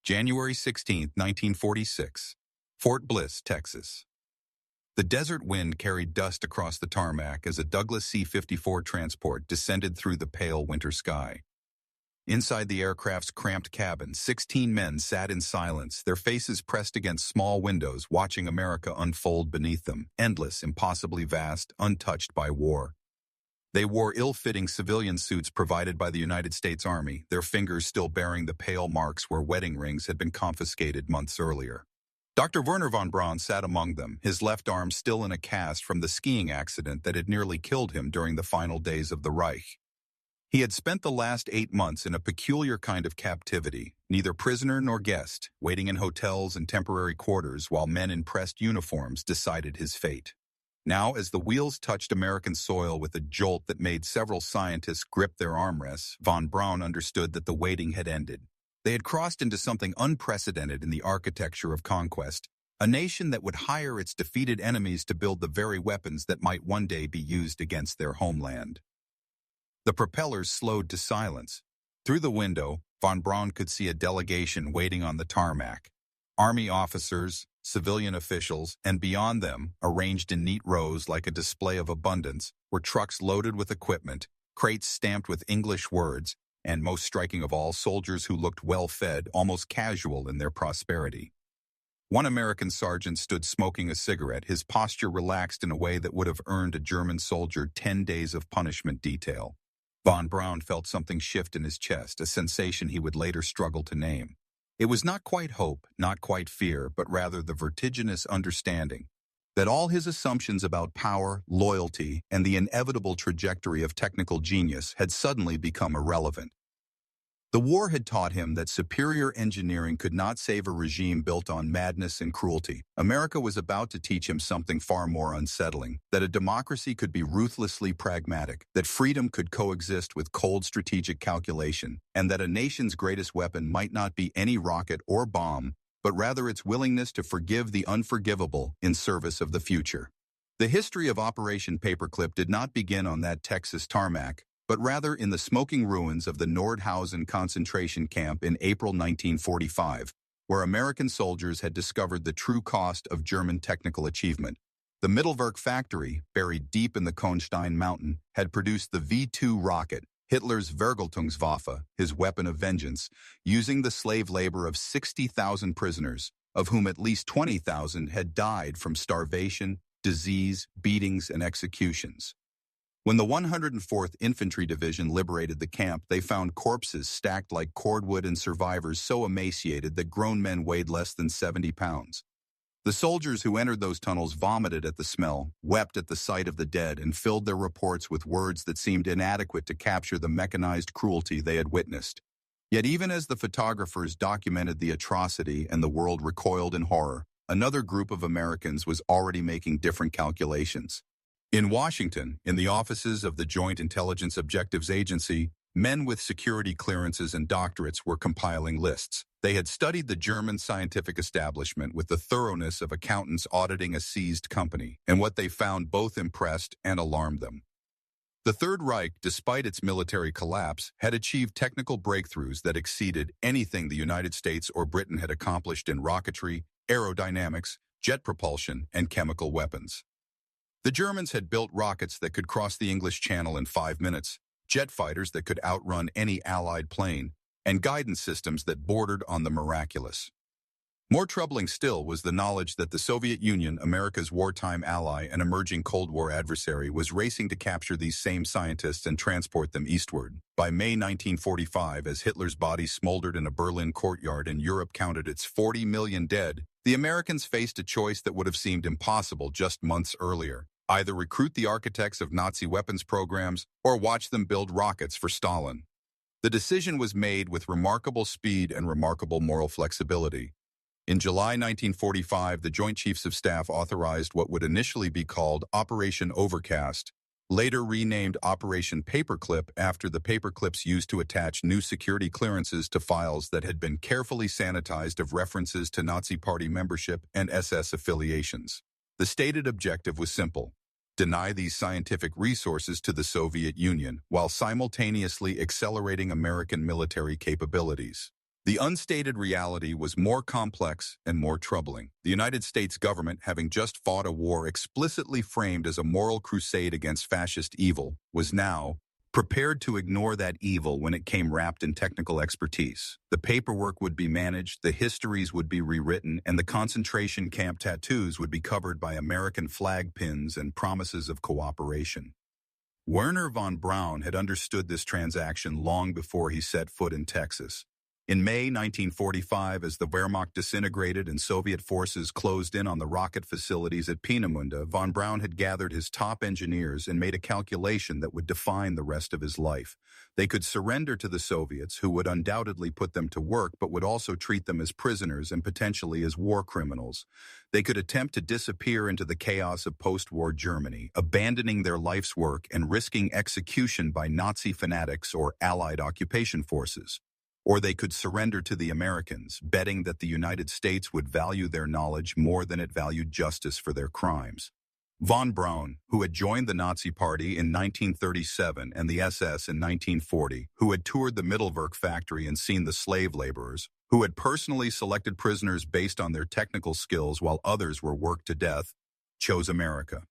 January 16, 1946. Fort Bliss, Texas. The desert wind carried dust across the tarmac as a Douglas C-54 transport descended through the pale winter sky. Inside the aircraft's cramped cabin, 16 men sat in silence, their faces pressed against small windows, watching America unfold beneath them, endless, impossibly vast, untouched by war. They wore ill-fitting civilian suits provided by the United States Army, their fingers still bearing the pale marks where wedding rings had been confiscated months earlier. Dr. Wernher von Braun sat among them, his left arm still in a cast from the skiing accident that had nearly killed him during the final days of the Reich. He had spent the last 8 months in a peculiar kind of captivity, neither prisoner nor guest, waiting in hotels and temporary quarters while men in pressed uniforms decided his fate. Now, as the wheels touched American soil with a jolt that made several scientists grip their armrests, von Braun understood that the waiting had ended. They had crossed into something unprecedented in the architecture of conquest, a nation that would hire its defeated enemies to build the very weapons that might one day be used against their homeland. The propellers slowed to silence. Through the window, von Braun could see a delegation waiting on the tarmac. Army officers, civilian officials, and beyond them, arranged in neat rows like a display of abundance, were trucks loaded with equipment, crates stamped with English words, and most striking of all, soldiers who looked well-fed, almost casual in their prosperity. One American sergeant stood smoking a cigarette, his posture relaxed in a way that would have earned a German soldier 10 days of punishment detail. Von Braun felt something shift in his chest, a sensation he would later struggle to name. It was not quite hope, not quite fear, but rather the vertiginous understanding that all his assumptions about power, loyalty, and the inevitable trajectory of technical genius had suddenly become irrelevant. The war had taught him that superior engineering could not save a regime built on madness and cruelty. America was about to teach him something far more unsettling, that a democracy could be ruthlessly pragmatic, that freedom could coexist with cold strategic calculation, and that a nation's greatest weapon might not be any rocket or bomb, but rather its willingness to forgive the unforgivable in service of the future. The history of Operation Paperclip did not begin on that Texas tarmac, but rather in the smoking ruins of the Nordhausen concentration camp in April 1945, where American soldiers had discovered the true cost of German technical achievement. The Mittelwerk factory, buried deep in the Kohnstein mountain, had produced the V-2 rocket, Hitler's Vergeltungswaffe, his weapon of vengeance, using the slave labor of 60,000 prisoners, of whom at least 20,000 had died from starvation, disease, beatings, and executions. When the 104th Infantry Division liberated the camp, they found corpses stacked like cordwood and survivors so emaciated that grown men weighed less than 70 pounds. The soldiers who entered those tunnels vomited at the smell, wept at the sight of the dead, and filled their reports with words that seemed inadequate to capture the mechanized cruelty they had witnessed. Yet even as the photographers documented the atrocity and the world recoiled in horror, another group of Americans was already making different calculations. In Washington, in the offices of the Joint Intelligence Objectives Agency, men with security clearances and doctorates were compiling lists. They had studied the German scientific establishment with the thoroughness of accountants auditing a seized company, and what they found both impressed and alarmed them. The Third Reich, despite its military collapse, had achieved technical breakthroughs that exceeded anything the United States or Britain had accomplished in rocketry, aerodynamics, jet propulsion, and chemical weapons. The Germans had built rockets that could cross the English Channel in 5 minutes, jet fighters that could outrun any Allied plane, and guidance systems that bordered on the miraculous. More troubling still was the knowledge that the Soviet Union, America's wartime ally and emerging Cold War adversary, was racing to capture these same scientists and transport them eastward. By May 1945, as Hitler's body smoldered in a Berlin courtyard and Europe counted its 40 million dead, the Americans faced a choice that would have seemed impossible just months earlier. Either recruit the architects of Nazi weapons programs or watch them build rockets for Stalin. The decision was made with remarkable speed and remarkable moral flexibility. In July 1945, the Joint Chiefs of Staff authorized what would initially be called Operation Overcast, later renamed Operation Paperclip after the paperclips used to attach new security clearances to files that had been carefully sanitized of references to Nazi Party membership and SS affiliations. The stated objective was simple: deny these scientific resources to the Soviet Union while simultaneously accelerating American military capabilities. The unstated reality was more complex and more troubling. The United States government, having just fought a war explicitly framed as a moral crusade against fascist evil, was now prepared to ignore that evil when it came wrapped in technical expertise. The paperwork would be managed, the histories would be rewritten, and the concentration camp tattoos would be covered by American flag pins and promises of cooperation. Wernher von Braun had understood this transaction long before he set foot in Texas. In May 1945, as the Wehrmacht disintegrated and Soviet forces closed in on the rocket facilities at Peenemünde, von Braun had gathered his top engineers and made a calculation that would define the rest of his life. They could surrender to the Soviets, who would undoubtedly put them to work but would also treat them as prisoners and potentially as war criminals. They could attempt to disappear into the chaos of post-war Germany, abandoning their life's work and risking execution by Nazi fanatics or Allied occupation forces. Or they could surrender to the Americans, betting that the United States would value their knowledge more than it valued justice for their crimes. Von Braun, who had joined the Nazi Party in 1937 and the SS in 1940, who had toured the Mittelwerk factory and seen the slave laborers, who had personally selected prisoners based on their technical skills while others were worked to death, chose America.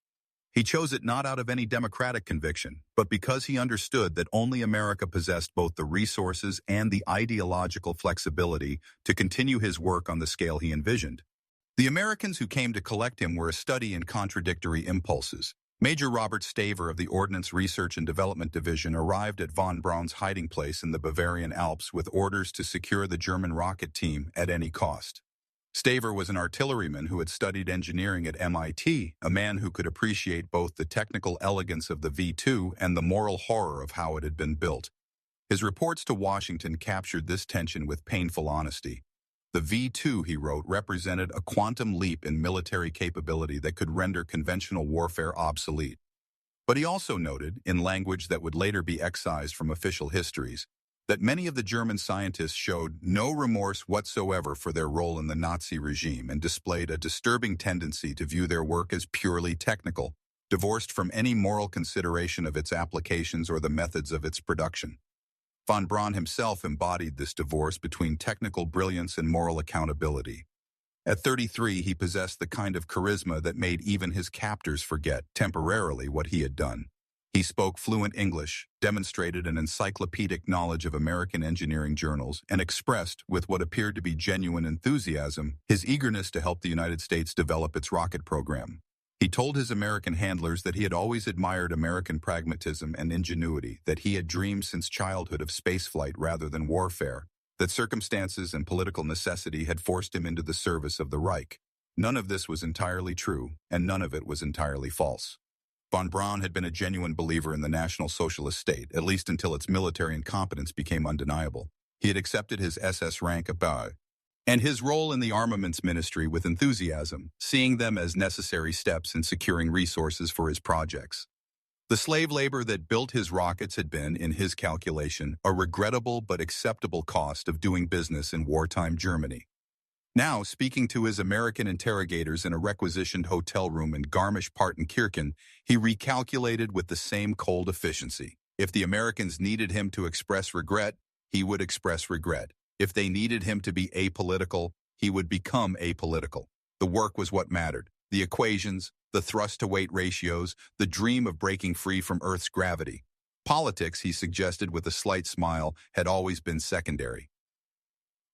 He chose it not out of any democratic conviction, but because he understood that only America possessed both the resources and the ideological flexibility to continue his work on the scale he envisioned. The Americans who came to collect him were a study in contradictory impulses. Major Robert Staver of the Ordnance Research and Development Division arrived at von Braun's hiding place in the Bavarian Alps with orders to secure the German rocket team at any cost. Staver was an artilleryman who had studied engineering at MIT, a man who could appreciate both the technical elegance of the V-2 and the moral horror of how it had been built. His reports to Washington captured this tension with painful honesty. The V-2, he wrote, represented a quantum leap in military capability that could render conventional warfare obsolete. But he also noted, in language that would later be excised from official histories, that many of the German scientists showed no remorse whatsoever for their role in the Nazi regime and displayed a disturbing tendency to view their work as purely technical, divorced from any moral consideration of its applications or the methods of its production. Von Braun himself embodied this divorce between technical brilliance and moral accountability. At 33, he possessed the kind of charisma that made even his captors forget, temporarily, what he had done. He spoke fluent English, demonstrated an encyclopedic knowledge of American engineering journals, and expressed, with what appeared to be genuine enthusiasm, his eagerness to help the United States develop its rocket program. He told his American handlers that he had always admired American pragmatism and ingenuity, that he had dreamed since childhood of spaceflight rather than warfare, that circumstances and political necessity had forced him into the service of the Reich. None of this was entirely true, and none of it was entirely false. Von Braun had been a genuine believer in the National Socialist state, at least until its military incompetence became undeniable. He had accepted his SS rank above, and his role in the armaments ministry with enthusiasm, seeing them as necessary steps in securing resources for his projects. The slave labor that built his rockets had been, in his calculation, a regrettable but acceptable cost of doing business in wartime Germany. Now, speaking to his American interrogators in a requisitioned hotel room in Garmisch-Partenkirchen, he recalculated with the same cold efficiency. If the Americans needed him to express regret, he would express regret. If they needed him to be apolitical, he would become apolitical. The work was what mattered. The equations, the thrust-to-weight ratios, the dream of breaking free from Earth's gravity. Politics, he suggested with a slight smile, had always been secondary.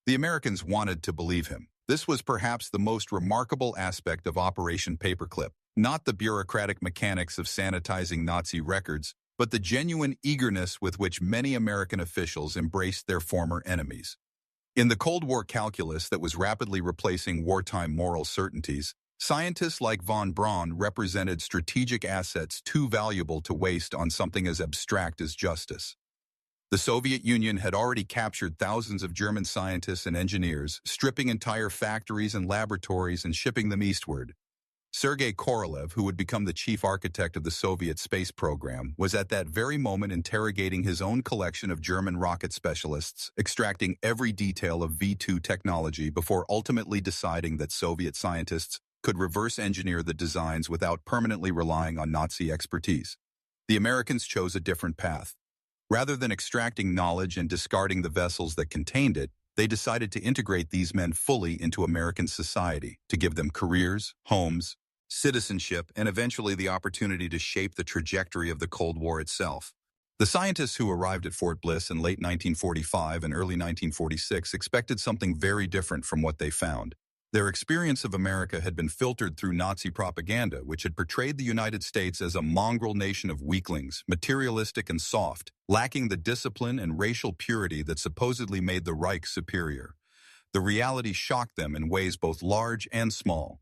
The Americans wanted to believe him. This was perhaps the most remarkable aspect of Operation Paperclip, not the bureaucratic mechanics of sanitizing Nazi records, but the genuine eagerness with which many American officials embraced their former enemies. In the Cold War calculus that was rapidly replacing wartime moral certainties, scientists like von Braun represented strategic assets too valuable to waste on something as abstract as justice. The Soviet Union had already captured thousands of German scientists and engineers, stripping entire factories and laboratories and shipping them eastward. Sergei Korolev, who would become the chief architect of the Soviet space program, was at that very moment interrogating his own collection of German rocket specialists, extracting every detail of V-2 technology before ultimately deciding that Soviet scientists could reverse engineer the designs without permanently relying on Nazi expertise. The Americans chose a different path. Rather than extracting knowledge and discarding the vessels that contained it, They decided to integrate these men fully into American society, to give them careers, homes, citizenship, and eventually the opportunity to shape the trajectory of the Cold War itself. The scientists who arrived at Fort Bliss in late 1945 and early 1946 expected something very different from what they found. Their experience of America had been filtered through Nazi propaganda, which had portrayed the United States as a mongrel nation of weaklings, materialistic and soft, lacking the discipline and racial purity that supposedly made the Reich superior. The reality shocked them in ways both large and small.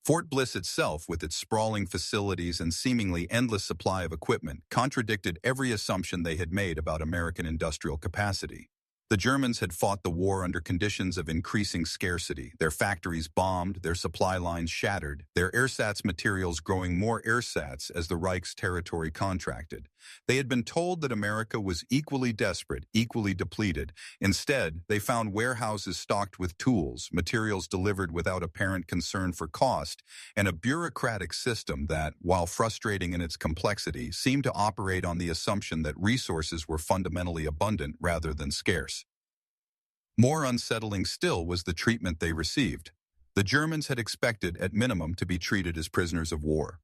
Fort Bliss itself, with its sprawling facilities and seemingly endless supply of equipment, contradicted every assumption they had made about American industrial capacity. The Germans had fought the war under conditions of increasing scarcity, their factories bombed, their supply lines shattered, their ersatz materials growing more ersatz as the Reich's territory contracted. They had been told that America was equally desperate, equally depleted. Instead, they found warehouses stocked with tools, materials delivered without apparent concern for cost, and a bureaucratic system that, while frustrating in its complexity, seemed to operate on the assumption that resources were fundamentally abundant rather than scarce. More unsettling still was the treatment they received. The Germans had expected, at minimum, to be treated as prisoners of war.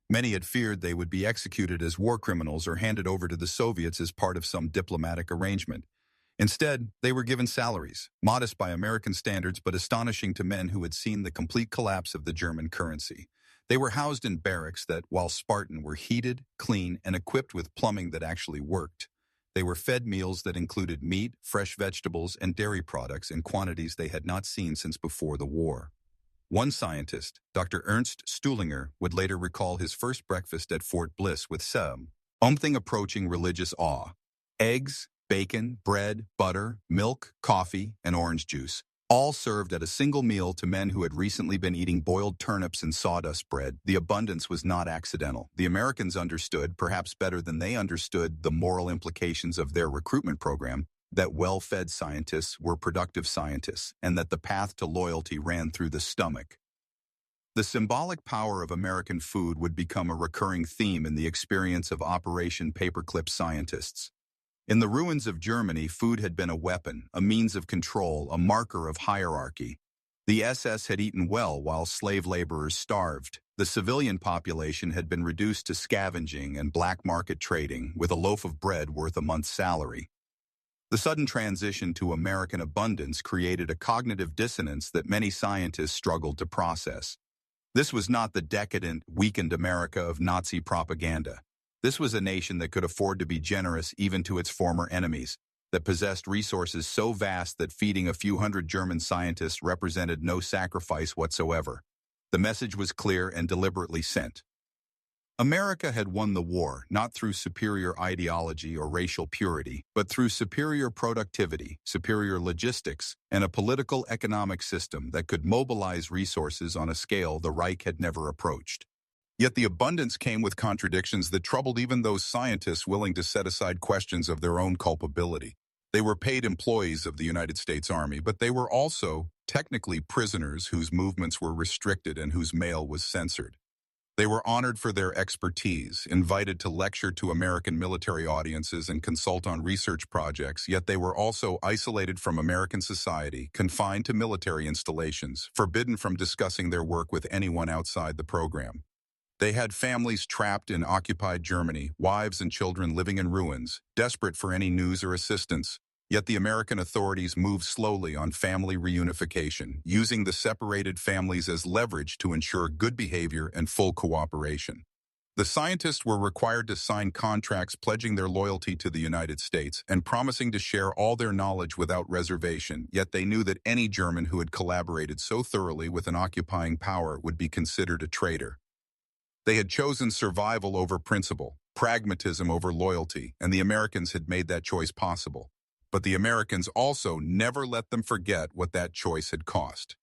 Many had feared they would be executed as war criminals or handed over to the Soviets as part of some diplomatic arrangement. Instead, they were given salaries, modest by American standards but astonishing to men who had seen the complete collapse of the German currency. They were housed in barracks that, while Spartan, were heated, clean, and equipped with plumbing that actually worked. They were fed meals that included meat, fresh vegetables, and dairy products in quantities they had not seen since before the war. One scientist, Dr. Ernst Stuhlinger, would later recall his first breakfast at Fort Bliss with something approaching religious awe. Eggs, bacon, bread, butter, milk, coffee, and orange juice, all served at a single meal to men who had recently been eating boiled turnips and sawdust bread. The abundance was not accidental. The Americans understood, perhaps better than they understood, the moral implications of their recruitment program, that well-fed scientists were productive scientists, and that the path to loyalty ran through the stomach. The symbolic power of American food would become a recurring theme in the experience of Operation Paperclip scientists. In the ruins of Germany, food had been a weapon, a means of control, a marker of hierarchy. The SS had eaten well while slave laborers starved. The civilian population had been reduced to scavenging and black market trading, with a loaf of bread worth a month's salary. The sudden transition to American abundance created a cognitive dissonance that many scientists struggled to process. This was not the decadent, weakened America of Nazi propaganda. This was a nation that could afford to be generous even to its former enemies, that possessed resources so vast that feeding a few hundred German scientists represented no sacrifice whatsoever. The message was clear and deliberately sent. America had won the war not through superior ideology or racial purity, but through superior productivity, superior logistics, and a political economic system that could mobilize resources on a scale the Reich had never approached. Yet the abundance came with contradictions that troubled even those scientists willing to set aside questions of their own culpability. They were paid employees of the United States Army, but they were also, technically, prisoners whose movements were restricted and whose mail was censored. They were honored for their expertise, invited to lecture to American military audiences and consult on research projects, yet they were also isolated from American society, confined to military installations, forbidden from discussing their work with anyone outside the program. They had families trapped in occupied Germany, wives and children living in ruins, desperate for any news or assistance. Yet the American authorities moved slowly on family reunification, using the separated families as leverage to ensure good behavior and full cooperation. The scientists were required to sign contracts pledging their loyalty to the United States and promising to share all their knowledge without reservation, yet they knew that any German who had collaborated so thoroughly with an occupying power would be considered a traitor. They had chosen survival over principle, pragmatism over loyalty, and the Americans had made that choice possible. But the Americans also never let them forget what that choice had cost.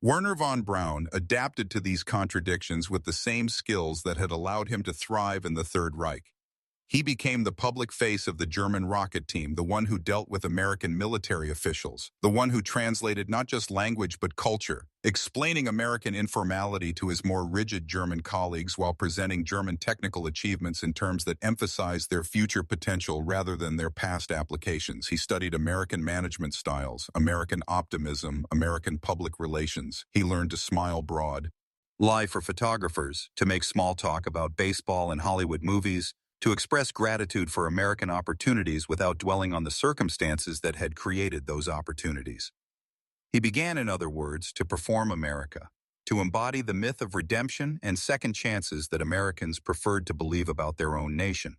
Wernher von Braun adapted to these contradictions with the same skills that had allowed him to thrive in the Third Reich. He became the public face of the German rocket team, the one who dealt with American military officials, the one who translated not just language but culture, explaining American informality to his more rigid German colleagues while presenting German technical achievements in terms that emphasized their future potential rather than their past applications. He studied American management styles, American optimism, American public relations. He learned to smile broad, lie for photographers, to make small talk about baseball and Hollywood movies, to express gratitude for American opportunities without dwelling on the circumstances that had created those opportunities. He began, in other words, to perform America, to embody the myth of redemption and second chances that Americans preferred to believe about their own nation.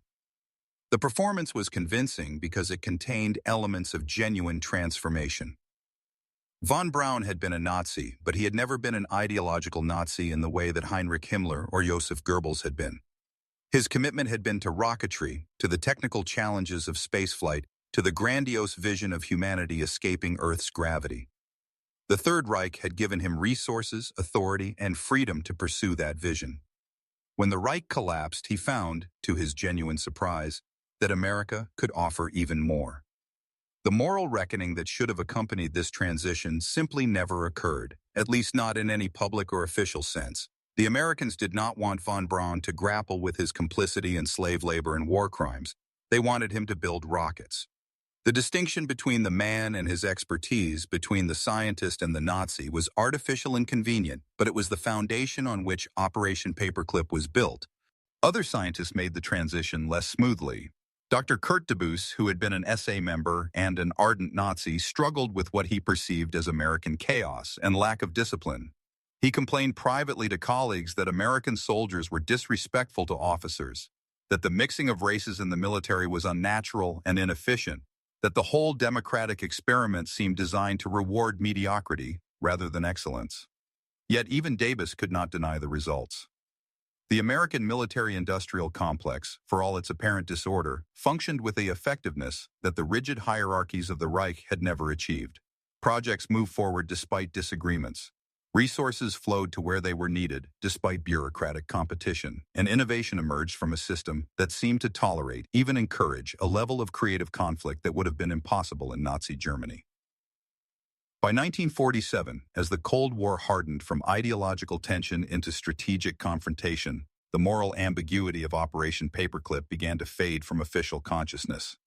The performance was convincing because it contained elements of genuine transformation. Von Braun had been a Nazi, but he had never been an ideological Nazi in the way that Heinrich Himmler or Joseph Goebbels had been. His commitment had been to rocketry, to the technical challenges of spaceflight, to the grandiose vision of humanity escaping Earth's gravity. The Third Reich had given him resources, authority, and freedom to pursue that vision. When the Reich collapsed, he found, to his genuine surprise, that America could offer even more. The moral reckoning that should have accompanied this transition simply never occurred, at least not in any public or official sense. The Americans did not want von Braun to grapple with his complicity in slave labor and war crimes. They wanted him to build rockets. The distinction between the man and his expertise, between the scientist and the Nazi, was artificial and convenient, but it was the foundation on which Operation Paperclip was built. Other scientists made the transition less smoothly. Dr. Kurt Debus, who had been an SA member and an ardent Nazi, struggled with what he perceived as American chaos and lack of discipline. He complained privately to colleagues that American soldiers were disrespectful to officers, that the mixing of races in the military was unnatural and inefficient, that the whole democratic experiment seemed designed to reward mediocrity rather than excellence. Yet even Debus could not deny the results. The American military-industrial complex, for all its apparent disorder, functioned with a effectiveness that the rigid hierarchies of the Reich had never achieved. Projects moved forward despite disagreements. Resources flowed to where they were needed, despite bureaucratic competition, and innovation emerged from a system that seemed to tolerate, even encourage, a level of creative conflict that would have been impossible in Nazi Germany. By 1947, as the Cold War hardened from ideological tension into strategic confrontation, the moral ambiguity of Operation Paperclip began to fade from official consciousness.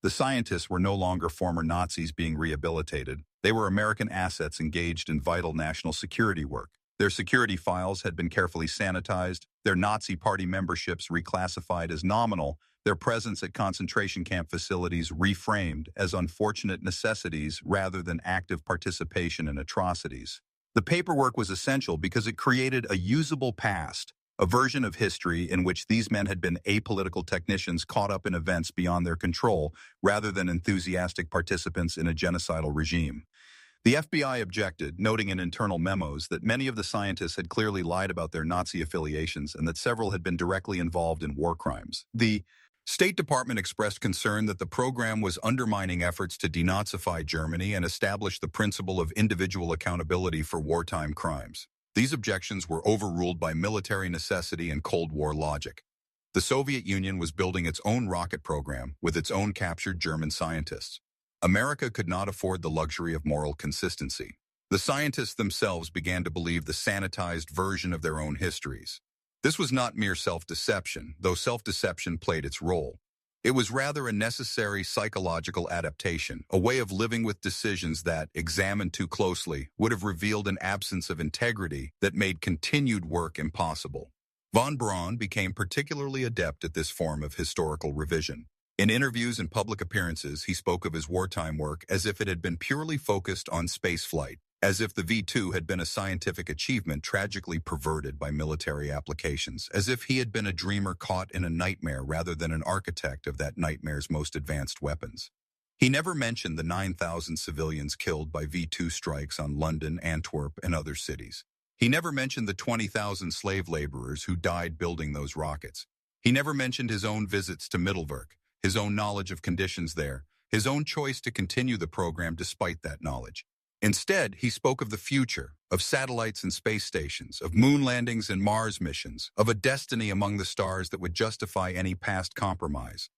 The scientists were no longer former Nazis being rehabilitated. They were American assets engaged in vital national security work. Their security files had been carefully sanitized, their Nazi Party memberships reclassified as nominal, their presence at concentration camp facilities reframed as unfortunate necessities rather than active participation in atrocities. The paperwork was essential because it created a usable past, a version of history in which these men had been apolitical technicians caught up in events beyond their control rather than enthusiastic participants in a genocidal regime. The FBI objected, noting in internal memos that many of the scientists had clearly lied about their Nazi affiliations and that several had been directly involved in war crimes. The State Department expressed concern that the program was undermining efforts to denazify Germany and establish the principle of individual accountability for wartime crimes. These objections were overruled by military necessity and Cold War logic. The Soviet Union was building its own rocket program with its own captured German scientists. America could not afford the luxury of moral consistency. The scientists themselves began to believe the sanitized version of their own histories. This was not mere self-deception, though self-deception played its role. It was rather a necessary psychological adaptation, a way of living with decisions that, examined too closely, would have revealed an absence of integrity that made continued work impossible. Von Braun became particularly adept at this form of historical revision. In interviews and public appearances, he spoke of his wartime work as if it had been purely focused on spaceflight, as if the V-2 had been a scientific achievement tragically perverted by military applications, as if he had been a dreamer caught in a nightmare rather than an architect of that nightmare's most advanced weapons. He never mentioned the 9,000 civilians killed by V-2 strikes on London, Antwerp, and other cities. He never mentioned the 20,000 slave laborers who died building those rockets. He never mentioned his own visits to Mittelwerk, his own knowledge of conditions there, his own choice to continue the program despite that knowledge. Instead, he spoke of the future, of satellites and space stations, of moon landings and Mars missions, of a destiny among the stars that would justify any past compromise.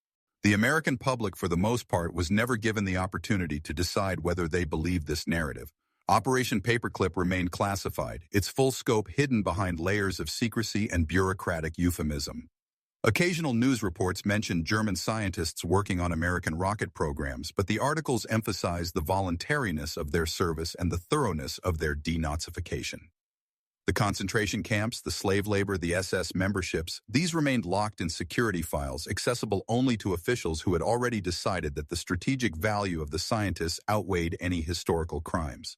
The American public, for the most part, was never given the opportunity to decide whether they believed this narrative. Operation Paperclip remained classified, its full scope hidden behind layers of secrecy and bureaucratic euphemism. Occasional news reports mentioned German scientists working on American rocket programs, but the articles emphasized the voluntariness of their service and the thoroughness of their denazification. The concentration camps, the slave labor, the SS memberships, these remained locked in security files, accessible only to officials who had already decided that the strategic value of the scientists outweighed any historical crimes.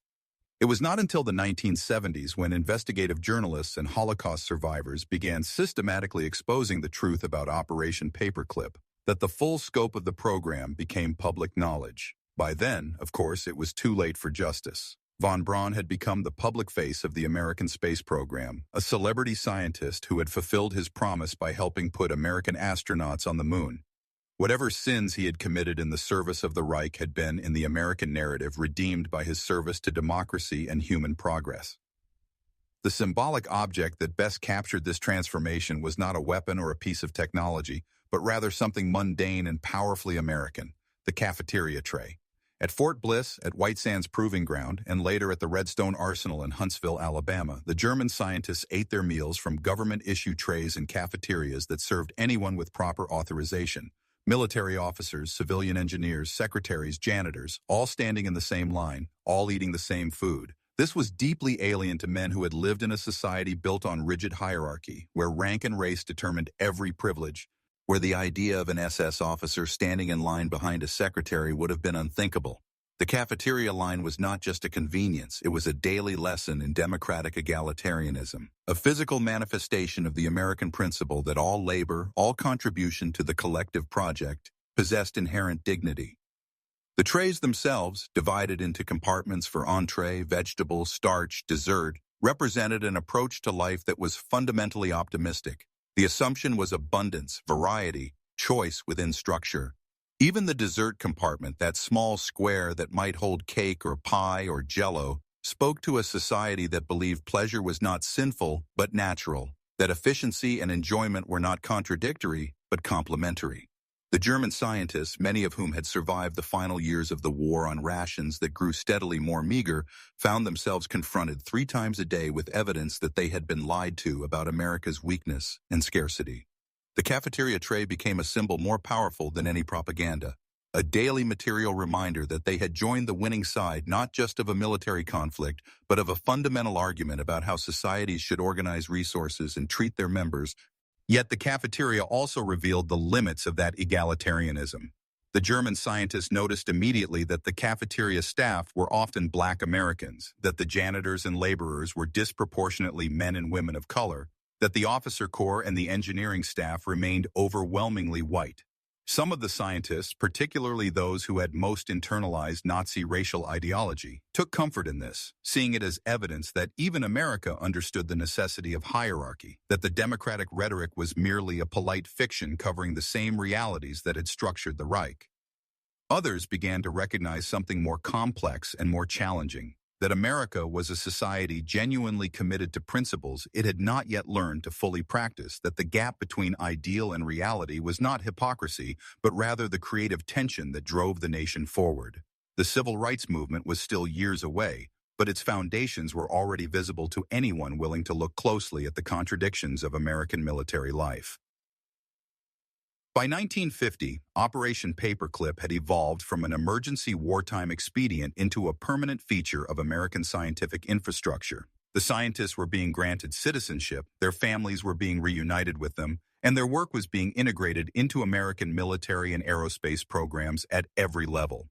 It was not until the 1970s when investigative journalists and Holocaust survivors began systematically exposing the truth about Operation Paperclip that the full scope of the program became public knowledge. By then, of course, it was too late for justice. Von Braun had become the public face of the American space program, a celebrity scientist who had fulfilled his promise by helping put American astronauts on the moon. Whatever sins he had committed in the service of the Reich had been, in the American narrative, redeemed by his service to democracy and human progress. The symbolic object that best captured this transformation was not a weapon or a piece of technology, but rather something mundane and powerfully American, the cafeteria tray. At Fort Bliss, at White Sands Proving Ground, and later at the Redstone Arsenal in Huntsville, Alabama, the German scientists ate their meals from government-issued trays and cafeterias that served anyone with proper authorization. Military officers, civilian engineers, secretaries, janitors, all standing in the same line, all eating the same food. This was deeply alien to men who had lived in a society built on rigid hierarchy, where rank and race determined every privilege, where the idea of an SS officer standing in line behind a secretary would have been unthinkable. The cafeteria line was not just a convenience, it was a daily lesson in democratic egalitarianism, a physical manifestation of the American principle that all labor, all contribution to the collective project, possessed inherent dignity. The trays themselves, divided into compartments for entree, vegetable, starch, dessert, represented an approach to life that was fundamentally optimistic. The assumption was abundance, variety, choice within structure. Even the dessert compartment, that small square that might hold cake or pie or jello, spoke to a society that believed pleasure was not sinful but natural, that efficiency and enjoyment were not contradictory but complementary. The German scientists, many of whom had survived the final years of the war on rations that grew steadily more meager, found themselves confronted 3 times a day with evidence that they had been lied to about America's weakness and scarcity. The cafeteria tray became a symbol more powerful than any propaganda, a daily material reminder that they had joined the winning side not just of a military conflict, but of a fundamental argument about how societies should organize resources and treat their members. Yet the cafeteria also revealed the limits of that egalitarianism. The German scientists noticed immediately that the cafeteria staff were often Black Americans, that the janitors and laborers were disproportionately men and women of color, that the officer corps and the engineering staff remained overwhelmingly white. Some of the scientists, particularly those who had most internalized Nazi racial ideology, took comfort in this, seeing it as evidence that even America understood the necessity of hierarchy, that the democratic rhetoric was merely a polite fiction covering the same realities that had structured the Reich. Others began to recognize something more complex and more challenging, that America was a society genuinely committed to principles it had not yet learned to fully practice, that the gap between ideal and reality was not hypocrisy, but rather the creative tension that drove the nation forward. The civil rights movement was still years away, but its foundations were already visible to anyone willing to look closely at the contradictions of American military life. By 1950, Operation Paperclip had evolved from an emergency wartime expedient into a permanent feature of American scientific infrastructure. The scientists were being granted citizenship, their families were being reunited with them, and their work was being integrated into American military and aerospace programs at every level.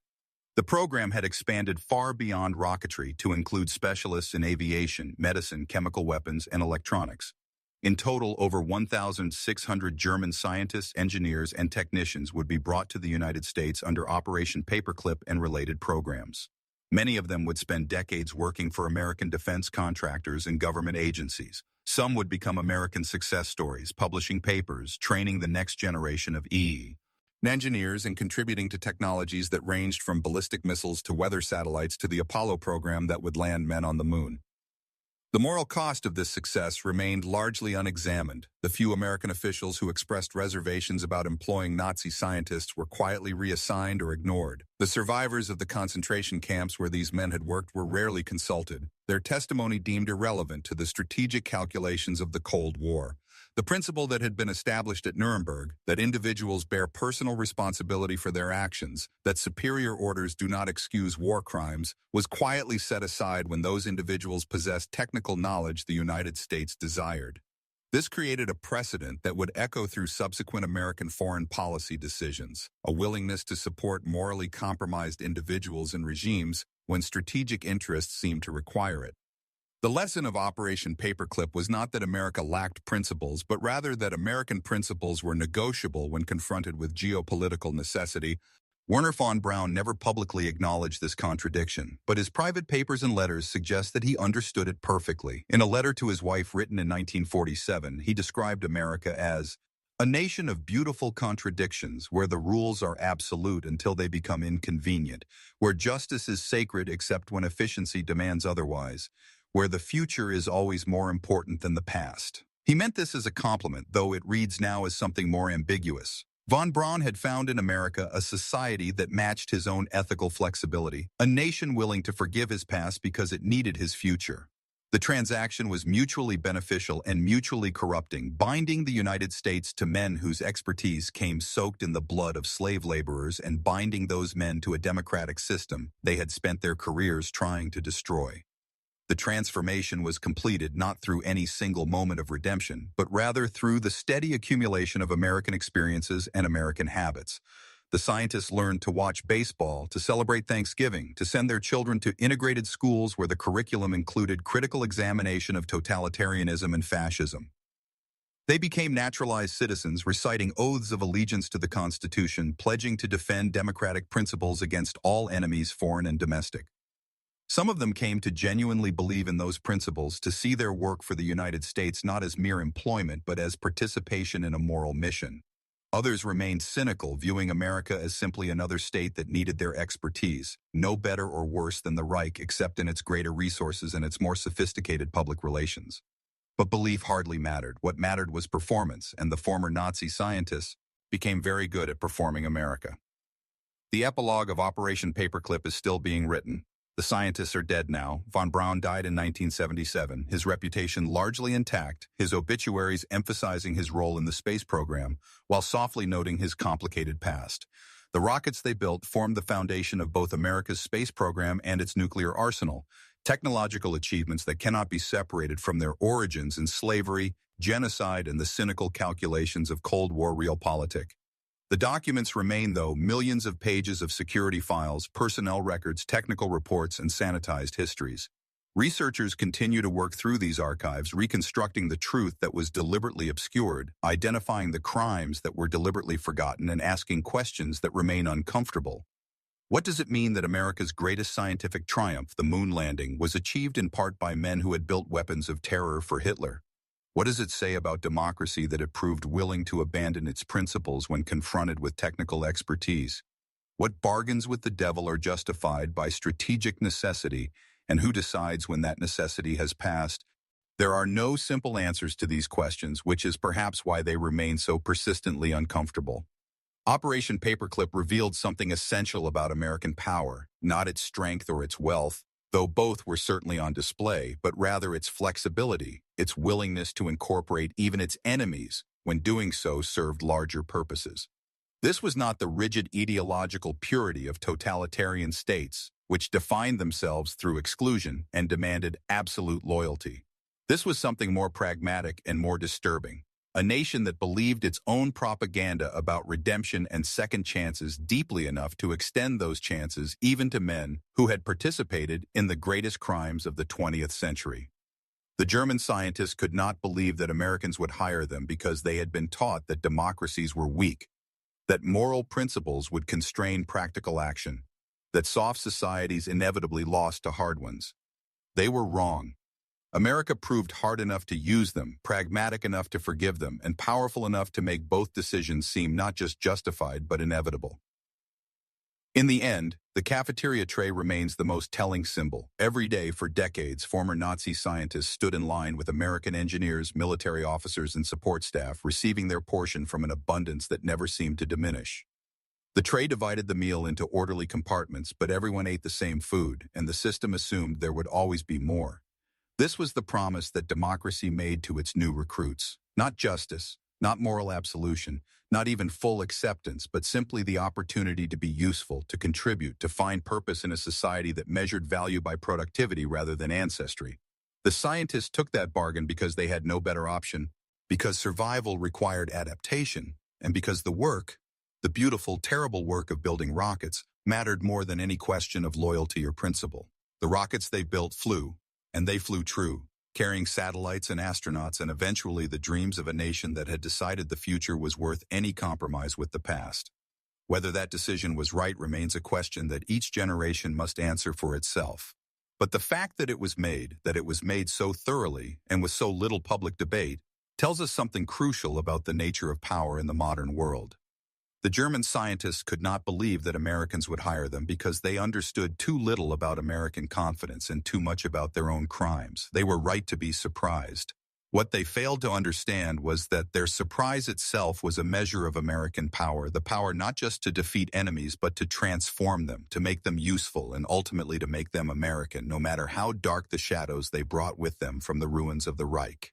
The program had expanded far beyond rocketry to include specialists in aviation, medicine, chemical weapons, and electronics. In total, over 1,600 German scientists, engineers, and technicians would be brought to the United States under Operation Paperclip and related programs. Many of them would spend decades working for American defense contractors and government agencies. Some would become American success stories, publishing papers, training the next generation of engineers and contributing to technologies that ranged from ballistic missiles to weather satellites to the Apollo program that would land men on the moon. The moral cost of this success remained largely unexamined. The few American officials who expressed reservations about employing Nazi scientists were quietly reassigned or ignored. The survivors of the concentration camps where these men had worked were rarely consulted, their testimony deemed irrelevant to the strategic calculations of the Cold War. The principle that had been established at Nuremberg, that individuals bear personal responsibility for their actions, that superior orders do not excuse war crimes, was quietly set aside when those individuals possessed technical knowledge the United States desired. This created a precedent that would echo through subsequent American foreign policy decisions, a willingness to support morally compromised individuals and regimes when strategic interests seemed to require it. The lesson of Operation Paperclip was not that America lacked principles, but rather that American principles were negotiable when confronted with geopolitical necessity. Wernher von Braun never publicly acknowledged this contradiction, but his private papers and letters suggest that he understood it perfectly. In a letter to his wife written in 1947, he described America as a nation of beautiful contradictions where the rules are absolute until they become inconvenient, where justice is sacred except when efficiency demands otherwise, where the future is always more important than the past. He meant this as a compliment, though it reads now as something more ambiguous. Von Braun had found in America a society that matched his own ethical flexibility, a nation willing to forgive his past because it needed his future. The transaction was mutually beneficial and mutually corrupting, binding the United States to men whose expertise came soaked in the blood of slave laborers and binding those men to a democratic system they had spent their careers trying to destroy. The transformation was completed not through any single moment of redemption, but rather through the steady accumulation of American experiences and American habits. The scientists learned to watch baseball, to celebrate Thanksgiving, to send their children to integrated schools where the curriculum included critical examination of totalitarianism and fascism. They became naturalized citizens, reciting oaths of allegiance to the Constitution, pledging to defend democratic principles against all enemies, foreign and domestic. Some of them came to genuinely believe in those principles, to see their work for the United States not as mere employment but as participation in a moral mission. Others remained cynical, viewing America as simply another state that needed their expertise, no better or worse than the Reich except in its greater resources and its more sophisticated public relations. But belief hardly mattered. What mattered was performance, and the former Nazi scientists became very good at performing America. The epilogue of Operation Paperclip is still being written. The scientists are dead now. Von Braun died in 1977, his reputation largely intact, his obituaries emphasizing his role in the space program, while softly noting his complicated past. The rockets they built formed the foundation of both America's space program and its nuclear arsenal, technological achievements that cannot be separated from their origins in slavery, genocide, and the cynical calculations of Cold War realpolitik. The documents remain, though, millions of pages of security files, personnel records, technical reports, and sanitized histories. Researchers continue to work through these archives, reconstructing the truth that was deliberately obscured, identifying the crimes that were deliberately forgotten, and asking questions that remain uncomfortable. What does it mean that America's greatest scientific triumph, the moon landing, was achieved in part by men who had built weapons of terror for Hitler? What does it say about democracy that it proved willing to abandon its principles when confronted with technical expertise? What bargains with the devil are justified by strategic necessity, and who decides when that necessity has passed? There are no simple answers to these questions, which is perhaps why they remain so persistently uncomfortable. Operation Paperclip revealed something essential about American power, not its strength or its wealth, though both were certainly on display, but rather its flexibility, its willingness to incorporate even its enemies, when doing so served larger purposes. This was not the rigid ideological purity of totalitarian states, which defined themselves through exclusion and demanded absolute loyalty. This was something more pragmatic and more disturbing. A nation that believed its own propaganda about redemption and second chances deeply enough to extend those chances even to men who had participated in the greatest crimes of the 20th century. The German scientists could not believe that Americans would hire them because they had been taught that democracies were weak, that moral principles would constrain practical action, that soft societies inevitably lost to hard ones. They were wrong. America proved hard enough to use them, pragmatic enough to forgive them, and powerful enough to make both decisions seem not just justified but inevitable. In the end, the cafeteria tray remains the most telling symbol. Every day for decades, former Nazi scientists stood in line with American engineers, military officers, and support staff, receiving their portion from an abundance that never seemed to diminish. The tray divided the meal into orderly compartments, but everyone ate the same food, and the system assumed there would always be more. This was the promise that democracy made to its new recruits. Not justice, not moral absolution, not even full acceptance, but simply the opportunity to be useful, to contribute, to find purpose in a society that measured value by productivity rather than ancestry. The scientists took that bargain because they had no better option, because survival required adaptation, and because the work, the beautiful, terrible work of building rockets, mattered more than any question of loyalty or principle. The rockets they built flew, and they flew true, carrying satellites and astronauts and eventually the dreams of a nation that had decided the future was worth any compromise with the past. Whether that decision was right remains a question that each generation must answer for itself. But the fact that it was made so thoroughly and with so little public debate, tells us something crucial about the nature of power in the modern world. The German scientists could not believe that Americans would hire them because they understood too little about American confidence and too much about their own crimes. They were right to be surprised. What they failed to understand was that their surprise itself was a measure of American power, the power not just to defeat enemies but to transform them, to make them useful, and ultimately to make them American, no matter how dark the shadows they brought with them from the ruins of the Reich.